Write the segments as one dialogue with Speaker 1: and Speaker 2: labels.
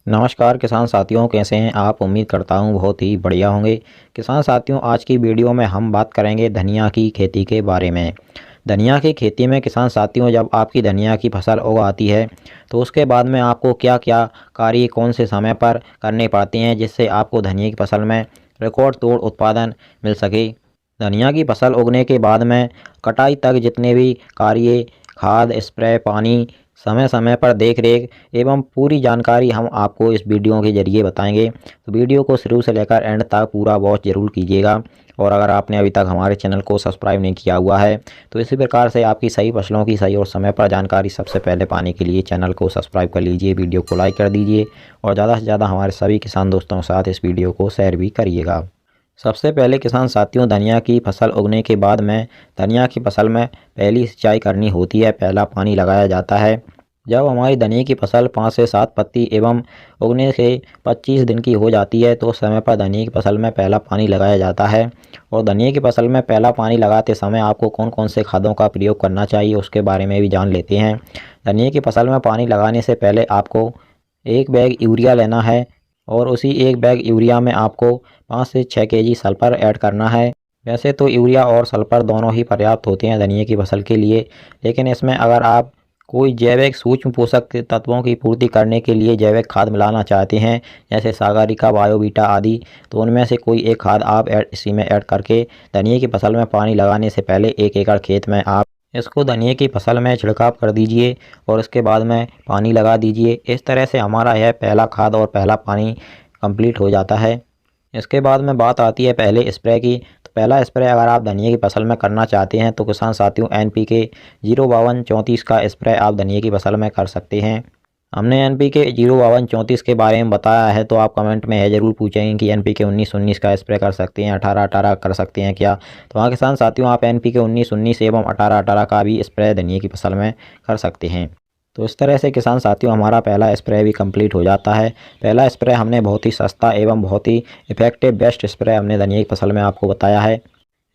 Speaker 1: नमस्कार किसान साथियों, कैसे हैं आप। उम्मीद करता हूं बहुत ही बढ़िया होंगे। किसान साथियों, आज की वीडियो में हम बात करेंगे धनिया की खेती के बारे में। धनिया की खेती में किसान साथियों, जब आपकी धनिया की फसल उग आती है तो उसके बाद में आपको क्या क्या कार्य कौन से समय पर करने पड़ते हैं जिससे आपको धनिया की फसल में रिकॉर्ड तोड़ उत्पादन मिल सके। धनिया की फसल उगने के बाद में कटाई तक जितने भी कार्य, खाद, स्प्रे, पानी, समय समय पर देख रेख एवं पूरी जानकारी हम आपको इस वीडियो के ज़रिए बताएंगे। तो वीडियो को शुरू से लेकर एंड तक पूरा वॉच ज़रूर कीजिएगा। और अगर आपने अभी तक हमारे चैनल को सब्सक्राइब नहीं किया हुआ है तो इसी प्रकार से आपकी सही फसलों की सही और समय पर जानकारी सबसे पहले पाने के लिए चैनल को सब्सक्राइब कर लीजिए, वीडियो को लाइक कर दीजिए और ज़्यादा से ज़्यादा हमारे सभी किसान दोस्तों के साथ इस वीडियो को शेयर भी करिएगा। सबसे पहले किसान साथियों, धनिया की फसल उगने के बाद में धनिया की फसल में पहली सिंचाई करनी होती है, पहला पानी लगाया जाता है। जब हमारी धनिया की फसल 5 से 7 पत्ती एवं उगने से 25 दिन की हो जाती है तो समय पर धनिया की फसल में पहला पानी लगाया जाता है। और धनिया की फसल में पहला पानी लगाते समय आपको कौन कौन से खादों का प्रयोग करना चाहिए उसके बारे में भी जान लेते हैं। धनिया की फसल में पानी लगाने से पहले आपको 1 बैग यूरिया लेना है और उसी 1 बैग यूरिया में आपको 5 से 6 केजी सल्फर ऐड करना है। वैसे तो यूरिया और सल्फर दोनों ही पर्याप्त होते हैं धनिया की फसल के लिए, लेकिन इसमें अगर आप कोई जैविक सूक्ष्म पोषक तत्वों की पूर्ति करने के लिए जैविक खाद मिलाना चाहते हैं, जैसे सागरिका, बायोवीटा आदि, तो उनमें से कोई एक खाद आप इसी में ऐड करके धनिया की फसल में पानी लगाने से पहले 1 एकड़ खेत में आप इसको धनिया की फसल में छिड़काव कर दीजिए और उसके बाद में पानी लगा दीजिए। इस तरह से हमारा यह पहला खाद और पहला पानी कंप्लीट हो जाता है। इसके बाद में बात आती है पहले स्प्रे की। तो पहला स्प्रे अगर आप धनिया की फसल में करना चाहते हैं तो किसान साथियों NPK 05234 का स्प्रे आप धनिया की फसल में कर सकते हैं। हमने NPK 05234 के बारे में बताया है तो आप कमेंट में यह ज़रूर पूछेंगे कि NPK 1919 का स्प्रे कर सकते हैं, 1818 कर सकते हैं क्या। तो हाँ किसान साथियों, आप NPK 1919 एवं 1818 का भी स्प्रे धनिया की फसल में कर सकते हैं। तो इस तरह से किसान साथियों हमारा पहला स्प्रे भी कंप्लीट हो जाता है। पहला स्प्रे हमने बहुत ही सस्ता एवं बहुत ही इफ़ेक्टिव बेस्ट स्प्रे हमने धनिया की फसल में आपको बताया है।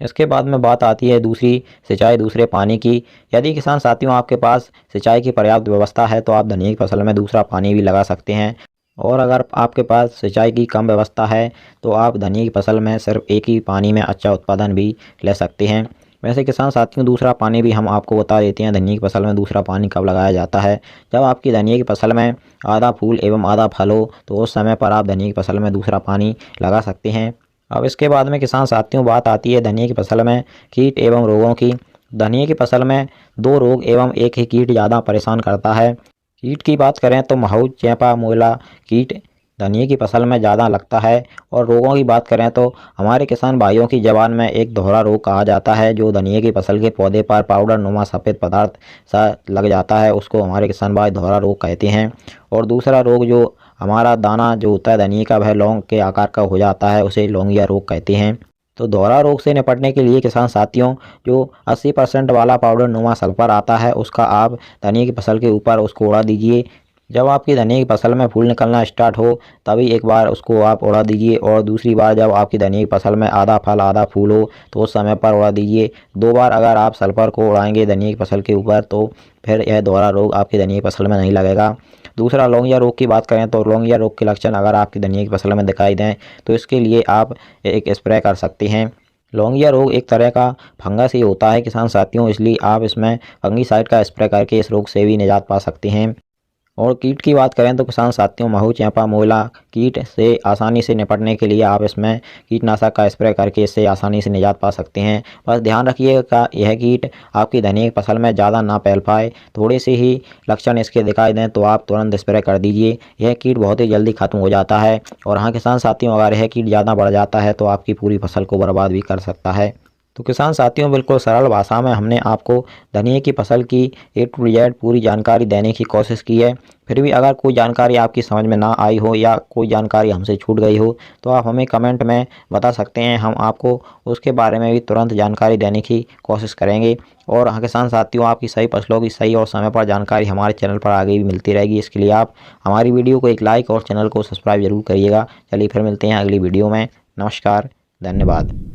Speaker 1: इसके बाद में बात आती है दूसरी सिंचाई, दूसरे पानी की। यदि किसान साथियों आपके पास सिंचाई की पर्याप्त व्यवस्था है तो आप धनिया की फसल में दूसरा पानी भी लगा सकते हैं। और अगर आपके पास सिंचाई की कम व्यवस्था है तो आप धनिया की फसल में सिर्फ एक ही पानी में अच्छा उत्पादन भी ले सकते हैं। वैसे किसान साथियों दूसरा पानी भी हम आपको बता देते हैं धनिया की फसल में दूसरा पानी कब लगाया जाता है। जब आपकी धनिया की फसल में आधा फूल एवं आधा फल हो तो उस समय पर आप धनिया की फसल में दूसरा पानी लगा सकते हैं। अब इसके बाद में किसान साथियों बात आती है धनिया की फसल में कीट एवं रोगों की। धनिया की फसल में 2 रोग एवं एक ही कीट ज़्यादा परेशान करता है। कीट की बात करें तो महू, चेपा, मोला कीट धनिया की फसल में ज़्यादा लगता है। और रोगों की बात करें तो हमारे किसान भाइयों की ज़बान में एक दोहरा रोग कहा जाता है जो धनिया की फसल के पौधे पर पाउडर नुमा सफ़ेद पदार्थ सा लग जाता है, उसको हमारे किसान भाई दोहरा रोग कहते हैं। और दूसरा रोग जो हमारा दाना जो होता है धनिया का वह लौंग के आकार का हो जाता है, उसे लौंगिया रोग कहते हैं। तो दोहरा रोग से निपटने के लिए किसान साथियों जो 80% वाला पाउडर नुमा सल्फर आता है उसका आप धनिया की फसल के ऊपर उसको उड़ा दीजिए। जब आपकी धनिया की फसल में फूल निकलना स्टार्ट हो तभी एक बार उसको आप उड़ा दीजिए और दूसरी बार जब आपकी धनिया की फसल में आधा फल आधा फूल हो तो उस समय पर उड़ा दीजिए। 2 बार अगर आप सल्फर को उड़ाएंगे धनिया की फसल के ऊपर तो फिर यह दोहरा रोग आपकी धनिया की फसल में नहीं लगेगा। दूसरा लौंगिया रोग की बात करें तो लौंगिया रोग के लक्षण अगर आपकी धनिया की फसल में दिखाई दें तो इसके लिए आप एक स्प्रे कर सकते हैं। लौंगिया रोग एक तरह का फंगस ही होता है किसान साथियों, इसलिए आप इसमें फंगीसाइड का स्प्रे करके इस रोग से भी निजात पा सकते हैं। और कीट की बात करें तो किसान साथियों महू, चेपा, मोला कीट से आसानी से निपटने के लिए आप इसमें कीटनाशक का स्प्रे करके इससे आसानी से निजात पा सकते हैं। बस ध्यान रखिएगा यह कीट आपकी धनिया की फसल में ज़्यादा ना फैल पाए, थोड़े से ही लक्षण इसके दिखाई दें तो आप तुरंत स्प्रे कर दीजिए। यह कीट बहुत ही जल्दी खत्म हो जाता है। और हाँ किसान साथियों अगर यह कीट ज़्यादा बढ़ जाता है तो आपकी पूरी फसल को बर्बाद भी कर सकता है। तो किसान साथियों बिल्कुल सरल भाषा में हमने आपको धनिया की फसल की A to Z पूरी जानकारी देने की कोशिश की है। फिर भी अगर कोई जानकारी आपकी समझ में ना आई हो या कोई जानकारी हमसे छूट गई हो तो आप हमें कमेंट में बता सकते हैं, हम आपको उसके बारे में भी तुरंत जानकारी देने की कोशिश करेंगे। और हाँ किसान साथियों आपकी सही फसलों की सही और समय पर जानकारी हमारे चैनल पर आगे भी मिलती रहेगी। इसके लिए आप हमारी वीडियो को एक लाइक और चैनल को सब्सक्राइब जरूर करिएगा। चलिए फिर मिलते हैं अगली वीडियो में। नमस्कार, धन्यवाद।